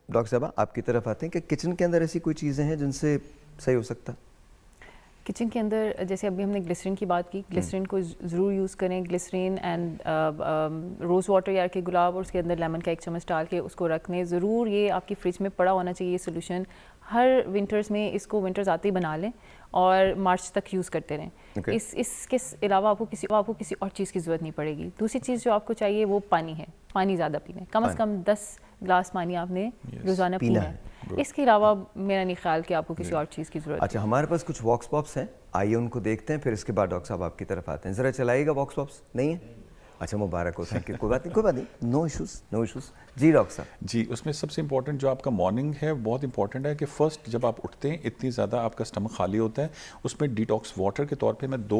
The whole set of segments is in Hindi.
डॉक्टर साहब आपकी तरफ आते हैं कि किचन के अंदर ऐसी कोई चीज़ें हैं जिनसे सही हो सकता? किचन के अंदर जैसे अभी हमने ग्लिसरीन की बात की, ग्लिसरीन को ज़रूर यूज़ करें। ग्लिसरीन एंड रोज़ वाटर या के गुलाब और उसके अंदर लेमन का 1 चम्मच डाल के उसको रख लें ज़रूर। ये आपकी फ्रिज में पड़ा होना चाहिए सोल्यूशन। हर विंटर्स में इसको विंटर्स आते ही बना लें और मार्च तक यूज़ करते रहें। इसके अलावा आपको किसी और चीज़ की ज़रूरत नहीं पड़ेगी। दूसरी चीज़ जो आपको चाहिए वो पानी है। पानी ज़्यादा पीना है, कम से कम 10 गिलास पानी आपने रोज़ाना पीना है। इसके अलावा मेरा नहीं ख्याल कि आपको किसी और चीज़ की ज़रूरत है। अच्छा, हमारे पास कुछ वॉक्स पॉप्स हैं, आइए उनको देखते हैं, फिर इसके बाद डॉक्टर साहब आपकी तरफ आते हैं। ज़रा चलाइएगा वॉक्स पॉप्स। नहीं है? अच्छा, मुबारक हो, थैंक यू। कोई बात नहीं, नो इशूज़। जी डॉक्टर साहब। जी, उसमें सबसे इंपॉर्टेंट जो आपका मॉर्निंग है बहुत इंपॉर्टेंट है कि फ़र्स्ट जब आप उठते हैं इतनी ज़्यादा आपका स्टमक खाली होता है, उसमें डिटॉक्स वाटर के तौर पे मैं 2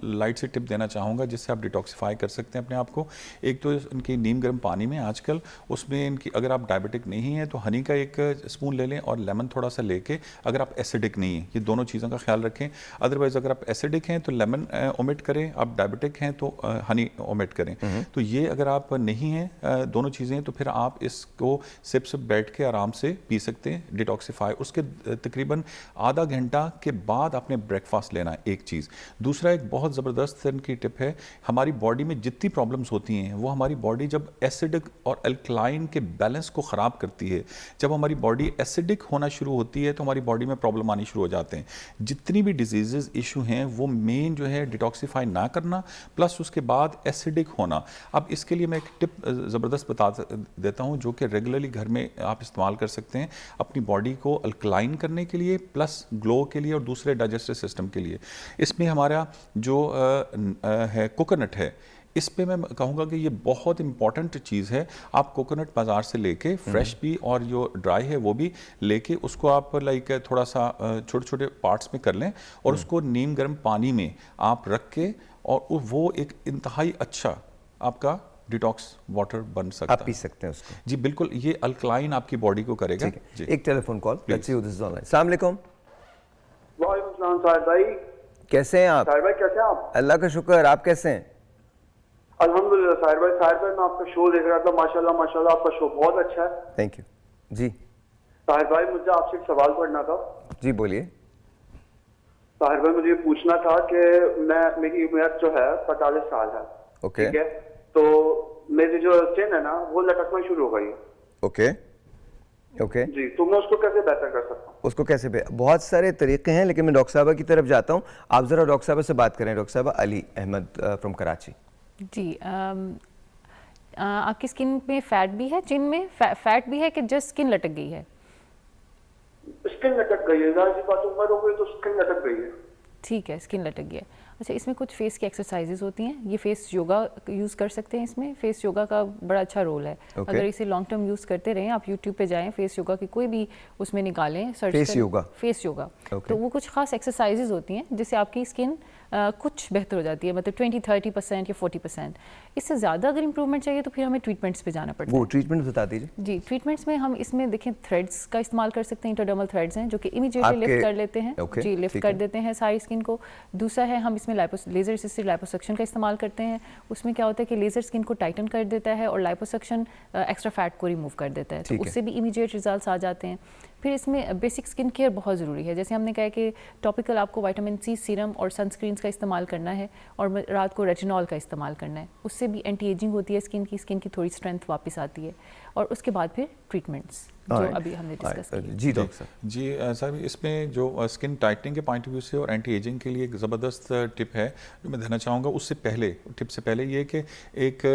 लाइट से टिप देना चाहूँगा जिससे आप डिटॉक्सिफाई कर सकते हैं अपने आप को। एक तो इनकी नीम गर्म पानी में आजकल उसमें इनकी, अगर आप डायबिटिक नहीं हैं तो हनी का 1 स्पून ले लें और लेमन थोड़ा सा लेके, अगर आप एसिडिक नहीं हैं, ये दोनों चीज़ों का ख्याल रखें। अदरवाइज़ अगर आप एसिडिक हैं तो लेमन ओमिट करें, आप डायबिटिक हैं तो हनी ओमिट करें। तो ये अगर आप नहीं हैं दोनों चीज़ें, तो फिर आप इसको सिप बैठ के आराम से पी सकते हैं, डिटॉक्सिफाई। उसके तकरीबन आधा घंटा के बाद आपने ब्रेकफास्ट लेना है, एक चीज़। दूसरा एक बहुत ज़बरदस्त इनकी टिप है, हमारी बॉडी में जितनी प्रॉब्लम्स होती हैं वो हमारी बॉडी जब एसिडिक और अल्कलाइन के बैलेंस को ख़राब करती है, जब हमारी बॉडी एसिडिक होना शुरू होती है तो हमारी बॉडी में प्रॉब्लम आनी शुरू हो जाते हैं। जितनी भी डिजीज़ इशू हैं वो मेन जो है डिटॉक्सिफाई ना करना प्लस उसके बाद एसिडिक होना। अब इसके लिए मैं एक टिप ज़बरदस्त बता देता हूँ जो कि रेगुलरली घर में आप इस्तेमाल कर सकते हैं अपनी बॉडी को अल्कलाइन करने के लिए, प्लस ग्लो के लिए और दूसरे डाइजेस्टिव सिस्टम के लिए। इसमें हमारा जो है कोकोनट है, इस पे मैं कहूँगा कि ये बहुत इंपॉर्टेंट चीज़ है। आप कोकोनट बाज़ार से लेके फ्रेश भी और जो ड्राई है वो भी लेके उसको आप लाइक थोड़ा सा छोटे छोटे पार्ट्स में कर लें और उसको नीम गर्म पानी में आप रख के, और वो एक इंतहाई अच्छा आपका डिटॉक्स वाटर बन सकता है। आप पी सकते हैं उसको। जी बिल्कुल, ये अल्कलाइन आपकी बॉडी को करेगा। जी। एक telephone call, let's see who this is online. अस्सलाम वालेकुम। वालेकुम सलाम साहिर भाई। कैसे हैं आप? साहिर भाई कैसे हैं आप? अल्लाह का शुक्र, आप कैसे हैं? अल्हम्दुलिल्लाह साहिर भाई। साहिर भाई मैं आपका शो देख रहा था, माशाल्लाह माशाल्लाह आपका शो बहुत अच्छा है। Thank you. जी साहिर भाई मुझे आपसे एक सवाल पढ़ना था। जी बोलिए। साहिर भाई मुझे ये पूछना था कि मेरी उम्र जो है 45 साल है। ओके। ठीक है, तो मेरी जो स्किन है ना वो लटकना शुरू हो गई है। ओके ओके जी, तो मैं उसको कैसे बेहतर कर सकता हूँ? उसको कैसे बहुत सारे तरीके हैं, लेकिन मैं डॉक्टर साहबा की तरफ जाता हूँ। आप ज़रा डॉक्टर साहबा से बात करें। डॉक्टर साहबा अली अहमद फ्रॉम कराची। जी आपकी स्किन में फैट भी है, चिन में फैट भी है कि जस्ट स्किन लटक गई है? स्किन लटक गई है, जाहिर सी बात उम्र हो गई तो स्किन लटक गई है। ठीक है, स्किन लटक गई है। अच्छा, इसमें कुछ फेस की एक्सरसाइजेज होती हैं, ये फेस योगा यूज़ कर सकते हैं। इसमें फेस योगा का बड़ा अच्छा रोल है। अगर इसे लॉन्ग टर्म यूज़ करते रहें, आप यूट्यूब पे जाएं, फेस योगा की कोई भी उसमें निकालें, सर्च करें फेस योगा, तो वो कुछ खास एक्सरसाइजेज होती हैं जिससे आपकी स्किन कुछ बेहतर हो जाती है, मतलब 20-30% या 40%। इससे ज़्यादा अगर इंप्रूवमेंट चाहिए तो फिर हमें ट्रीटमेंट्स पे जाना पड़ता है। वो ट्रीटमेंट बता दीजिए। जी, ट्रीटमेंट्स में हम इसमें देखें थ्रेड्स का इस्तेमाल कर सकते हैं। इंटरडर्मल थ्रेड्स हैं जो कि इमीडिएटली लिफ्ट कर लेते हैं। जी, लिफ्ट कर देते हैं सारी स्किन को। दूसरा है हम इसमें लेज़र असिस्टेड लाइपोसक्शन का इस्तेमाल करते हैं। उसमें क्या होता है कि लेज़र स्किन को टाइटन कर देता है और लाइपोसक्शन एक्स्ट्रा फैट को रिमूव कर देता है, तो उससे भी इमीडिएट रिजल्ट्स आ जाते हैं। फिर इसमें बेसिक स्किन केयर बहुत ज़रूरी है। जैसे हमने कहा कि टॉपिकल आपको विटामिन सी सीरम और सनस्क्रीन्स का इस्तेमाल करना है और रात को रेटिनॉल का इस्तेमाल करना है। उससे भी एंटी एजिंग होती है, स्किन की थोड़ी स्ट्रेंथ वापस आती है। और उसके बाद फिर ट्रीटमेंट्स जो अभी हमने डिस्कस किया। जी डॉक्टर साहब। जी साहब, इसमें जो स्किन टाइटनिंग के पॉइंट ऑफ व्यू से और एंटी एजिंग के लिए एक ज़बरदस्त टिप है जो मैं देना चाहूँगा। उससे पहले टिप से पहले ये कि एक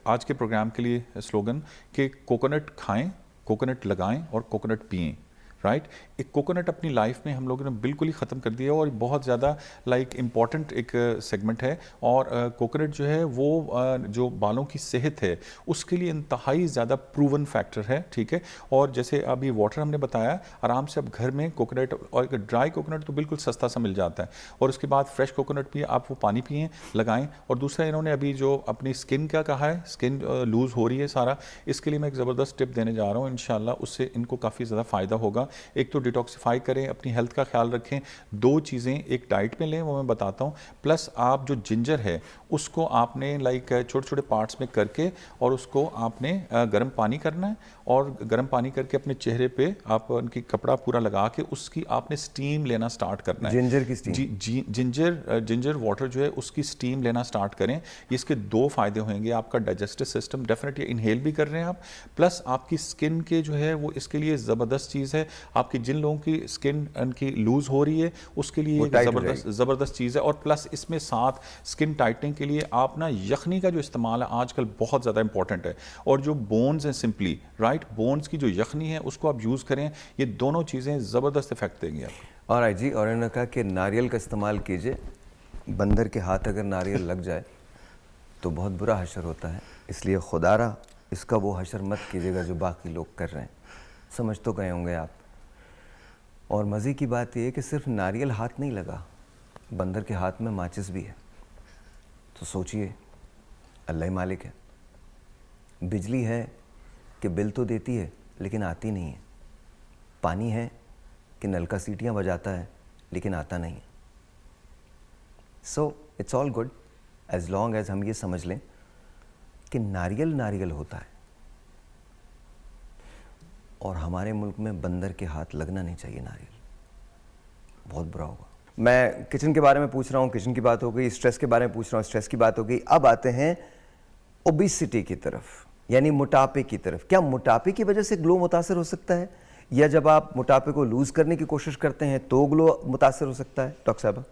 आज के प्रोग्राम के लिए स्लोगन कि कोकोनट खाएं, कोकोनट लगाएं और कोकोनट पिएं। राइट, एक कोकोनट अपनी लाइफ में हम लोगों ने बिल्कुल ही ख़त्म कर दिया और बहुत ज़्यादा लाइक इम्पॉर्टेंट एक सेगमेंट है। और कोकोनट जो है वो जो बालों की सेहत है उसके लिए इंतहाई ज़्यादा प्रूवन फैक्टर है। ठीक है, और जैसे अभी वाटर हमने बताया, आराम से अब घर में कोकोनट, और ड्राई कोकोनट तो बिल्कुल सस्ता सा मिल जाता है, और उसके बाद फ्रेश कोकोनट पिए, आप वो पानी पिएँ, लगाएँ। और दूसरा इन्होंने अभी जो अपनी स्किन का कहा है, स्किन लूज़ हो रही है सारा, इसके लिए मैं एक ज़बरदस्त टिप देने जा रहा हूँ। इंशाल्लाह उससे इनको काफ़ी ज़्यादा फ़ायदा होगा। एक तो डिटॉक्सिफाई करें, अपनी हेल्थ का ख्याल रखें। 2 चीज़ें एक डाइट में लें, वो मैं बताता हूँ। प्लस आप जो जिंजर है उसको आपने लाइक छोटे छोटे पार्ट्स में करके और उसको आपने गर्म पानी करना है और गर्म पानी करके अपने चेहरे पे आप उनकी कपड़ा पूरा लगा के उसकी आपने स्टीम लेना स्टार्ट करना है। जिंजर की स्टीम? जी, जिंजर वाटर जो है उसकी स्टीम लेना स्टार्ट करें। इसके दो फायदे होंगे, आपका डाइजेस्टिव सिस्टम डेफिनेटली इनहेल भी कर रहे हैं आप, प्लस आपकी स्किन के जो है वो इसके लिए ज़बरदस्त चीज़ है। आपकी जिन लोगों की स्किन उनकी लूज हो रही है उसके लिए ज़बरदस्त चीज़ है। और प्लस इसमें साथ स्किन टाइटनिंग के लिए आप ना यखनी का जो इस्तेमाल है आजकल बहुत ज़्यादा इंपॉर्टेंट है। और जो बोन्स हैं सिंपली राइट, बोन्स की जो यखनी है उसको आप यूज़ करें, ये दोनों चीज़ें ज़बरदस्त इफेक्ट देंगी आपको। और जी, और इन्होंने कहा कि नारियल का इस्तेमाल कीजिए, बंदर के हाथ अगर नारियल लग जाए तो बहुत बुरा हशर होता है, इसलिए खुदारा इसका वो हशर मत कीजिएगा जो बाकी लोग कर रहे हैं। समझ तो गए होंगे आप। और मज़े की बात यह है कि सिर्फ नारियल हाथ नहीं लगा, बंदर के हाथ में माचिस भी है। तो सोचिए, अल्लाह ही मालिक है। बिजली है कि बिल तो देती है लेकिन आती नहीं है। पानी है कि नल का सीटियाँ बजाता है लेकिन आता नहीं है। So it's all good as long as हम ये समझ लें कि नारियल नारियल होता है और हमारे मुल्क में बंदर के हाथ लगना नहीं चाहिए नारियल, बहुत बुरा होगा। मैं किचन के बारे में पूछ रहा हूँ, किचन की बात हो गई, स्ट्रेस के बारे में पूछ रहा हूँ, स्ट्रेस की बात हो गई। अब आते हैं ओबेसिटी की तरफ, यानी मोटापे की तरफ। क्या मोटापे की वजह से ग्लो मुतासर हो सकता है, या जब आप मोटापे को लूज करने की कोशिश करते हैं तो ग्लो मुतासर हो सकता है? डॉक्टर साहब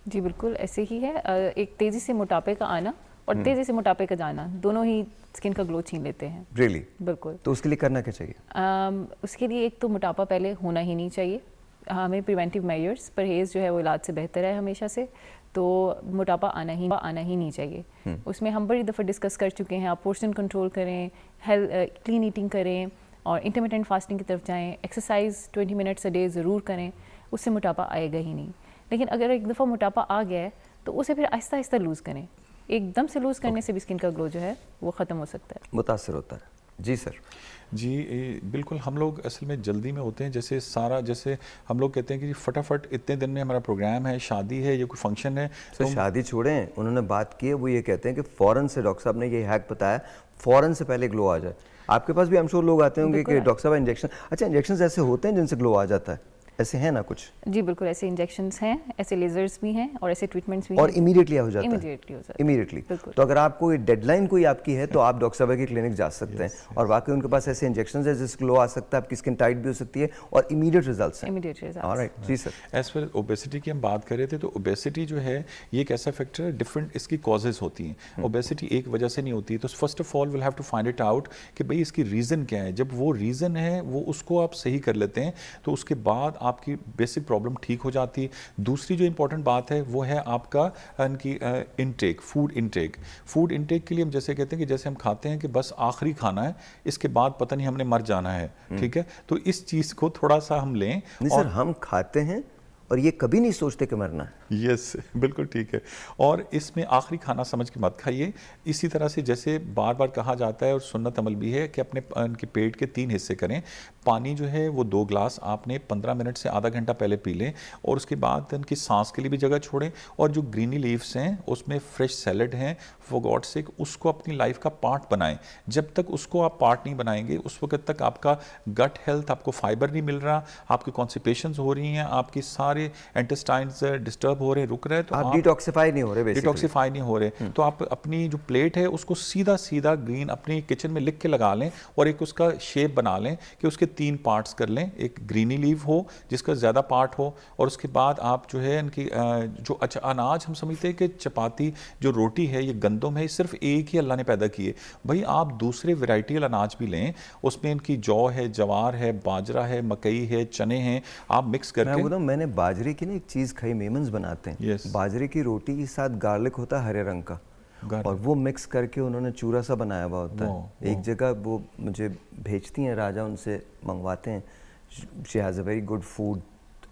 जी बिल्कुल ऐसे ही है। एक तेज़ी से मोटापे का आना और तेज़ी से मोटापे का जाना, दोनों ही स्किन का ग्लो छीन लेते हैं। रियली? बिल्कुल। तो उसके लिए करना क्या चाहिए? उसके लिए एक तो मोटापा पहले होना ही नहीं चाहिए। हमें प्रिवेंटिव मेजर्स, परहेज़ जो है वो इलाज से बेहतर है हमेशा से। तो मोटापा आना ही नहीं चाहिए। उसमें हम बड़ी दफ़ा डिस्कस कर चुके हैं। आप पोर्शन कंट्रोल करें, क्लीन ईटिंग करें और इंटरमिटेंट फास्टिंग की तरफ जाएं, एक्सरसाइज 20 मिनट्स अ डे ज़रूर करें, उससे मोटापा आएगा ही नहीं। लेकिन अगर एक दफ़ा मोटापा आ गया है तो उसे फिर आहिस्ता आहिस्ता लूज़ करें। एकदम से लूज़ करने से भी स्किन का ग्लो जो है वो ख़त्म हो सकता है, मुतासर होता है। जी सर। जी बिल्कुल, हम लोग असल में जल्दी में होते हैं। जैसे हम लोग कहते हैं कि फटाफट इतने दिन में हमारा प्रोग्राम है, शादी है, ये कोई फंक्शन है। तो शादी छोड़ें, उन्होंने बात की है, वो ये कहते हैं कि फ़ौरन से, डॉक्टर साहब ने ये हैक बताया, फ़ौरन से पहले ग्लो आ जाए। आपके पास भी हम श्योर लोग आते होंगे कि डॉक्टर साहब इंजेक्शन, अच्छा इंजेक्शन ऐसे होते हैं जिनसे ग्लो आ जाता है, ऐसे हैं ना कुछ? जी बिल्कुल, ऐसे इंजेक्शंस हैं, ऐसे लेजर्स भी हैं और ऐसे ट्रीटमेंट्स भी और हैं। इमीडिएटली हो जाता है? इमीडिएटली हो जाता है। इमीडिएटली। बिल्कुल। तो अगर आपको डेडलाइन कोई आपकी है तो आप डॉक्टर साहब की क्लिनिक जा सकते हैं और वाकई उनके पास ऐसे इंजेक्शंस है जिससे ग्लो आ सकता है, आपकी स्किन टाइट भी हो सकती है और इमीडिएट रिजल्ट्स हैं। Immediate results. ऑलराइट जी सर। एज पर ओबेसिटी की हम बात कर रहे थे, तो ओबेसिटी जो है ये एक ऐसा फैक्टर है, डिफरेंट इसकी कॉजेज होती हैं। ओबेसिटी एक वजह से नहीं होती। तो first of all will have to find it out कि भाई इसकी रीज़न क्या है। जब वो रीज़न है वो उसको आप सही कर लेते हैं तो उसके बाद आपकी बेसिक प्रॉब्लम ठीक हो जाती है। दूसरी जो इंपॉर्टेंट बात है वो है आपका इनकी इनटेक, फूड इनटेक के लिए हम जैसे कहते हैं कि जैसे हम खाते हैं कि बस आखिरी खाना है, इसके बाद पता नहीं हमने मर जाना है, ठीक है। तो इस चीज़ को थोड़ा सा हम लें। नहीं सर, हम खाते हैं और ये कभी नहीं सोचते कि मरना है। यस बिल्कुल ठीक है। और इसमें आखिरी खाना समझ के मत खाइए। इसी तरह से जैसे बार बार कहा जाता है और सुन्नत अमल भी है कि अपने उनके पेट के 3 हिस्से करें। पानी जो है वो 2 ग्लास आपने 15 मिनट से आधा घंटा पहले पी लें और उसके बाद उनकी सांस के लिए भी जगह छोड़ें। और जो ग्रीनी लीव्स हैं उसमें फ्रेश सैलड हैं, फॉर गॉड सेक उसको अपनी लाइफ का पार्ट बनाएं। जब तक उसको आप पार्ट नहीं बनाएंगे उस वक्त तक आपका गट हेल्थ, आपको फाइबर नहीं मिल रहा, आपकी कॉन्स्टिपेशंस हो रही हैं, आपकी सारे इंटेस्टाइन्स डिस्टर्ब हो रहे हैं, रुक रहे हैं, तो आप डिटॉक्सिफाई नहीं हो रहे, डिटॉक्सिफाई नहीं हो रहे। तो आप अपनी जो प्लेट है उसको सीधा सीधा ग्रीन अपनी किचन में लिख के लगा लें और एक उसका शेप बना लें कि उसके 3 पार्ट्स कर लें। एक ग्रीनी लीव हो जिसका ज़्यादा पार्ट हो और उसके बाद आप जो है इनकी जो अच्छा अनाज हम समझते हैं कि चपाती जो रोटी है ये गंदम है, सिर्फ एक ही अल्लाह ने पैदा की है। भाई आप दूसरे वेराइटियल अनाज भी लें, उसमें इनकी जौ है, जवार है, बाजरा है, मकई है, चने हैं, आप मिक्स करके। मैंने बाजरे की ना एक चीज़ खाई, मेमन्स बनाते हैं। Yes. बाजरे की रोटी के साथ गार्लिक होता है हरे रंग का और वो मिक्स करके उन्होंने चूरा सा बनाया हुआ होता है। एक जगह वो मुझे भेजती हैं, राजा उनसे मंगवाते हैं, she has a very good food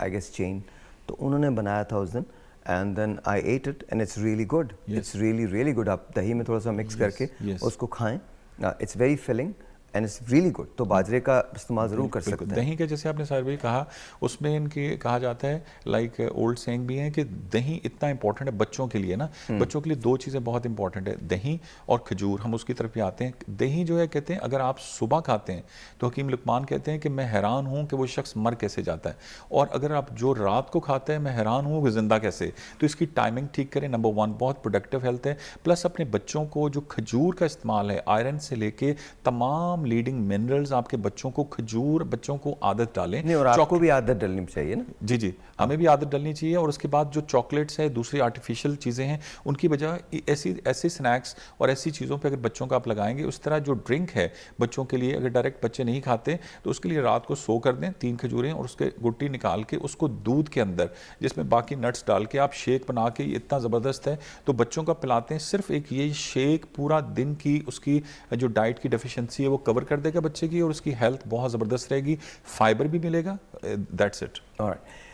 I guess chain, तो उन्होंने बनाया था उस दिन and then I ate it and it's really good. It's really really good. आप दही में थोड़ा सा मिक्स करके उसको खाएं, it's very filling and it's really good, तो बाजरे का इस्तेमाल ज़रूर कर बिल्कुल। सकते हैं। दही के जैसे आपने साहिर भाई कहा, उसमें इनके कहा जाता है, लाइक ओल्ड सेइंग भी है कि दही इतना इंपॉर्टेंट है बच्चों के लिए ना, बच्चों के लिए दो चीज़ें बहुत इंपॉर्टेंट है, दही और खजूर। हम उसकी तरफ भी आते हैं। दही जो है कहते हैं अगर आप सुबह खाते हैं तो हकीम लुकमान कहते हैं कि मैं हैरान हूँ कि वो शख्स मर कैसे जाता है, और अगर आप जो रात को खाते हैं मैं हैरान हूँ कि जिंदा कैसे। तो इसकी टाइमिंग ठीक करें, नंबर 1 बहुत प्रोडक्टिव हेल्थ है। प्लस अपने बच्चों को जो खजूर का इस्तेमाल है, आयरन से लेके तमाम लीडिंग मिनरल्स, आपके बच्चों को खजूर, बच्चों को आदत डालें। नहीं, और आपको भी आदत डालनी चाहिए ना। जी जी, हमें भी आदत डालनी चाहिए। और उसके बाद जो चॉकलेट्स है, दूसरी आर्टिफिशियल चीज़ें हैं, उनकी बजाय ऐसे स्नैक्स और ऐसी चीज़ों पे अगर बच्चों को आप लगाएंगे, उस तरह जो ड्रिंक है बच्चों के लिए, अगर डायरेक्ट बच्चे नहीं खाते तो उसके लिए रात को सो कर दें 3 खजूरें, और उसके गुट्टी निकाल के उसको दूध के अंदर, जिसमें बाकी नट्स डाल के आप शेक बना के, ये इतना ज़बरदस्त है, तो बच्चों का पिलाते हैं। सिर्फ एक ये शेक पूरा दिन की उसकी जो डाइट की डेफिशिएंसी है वो कवर कर देगा बच्चे की, और उसकी हेल्थ बहुत ज़बरदस्त रहेगी, फाइबर भी मिलेगा। That's it. ऑलराइट।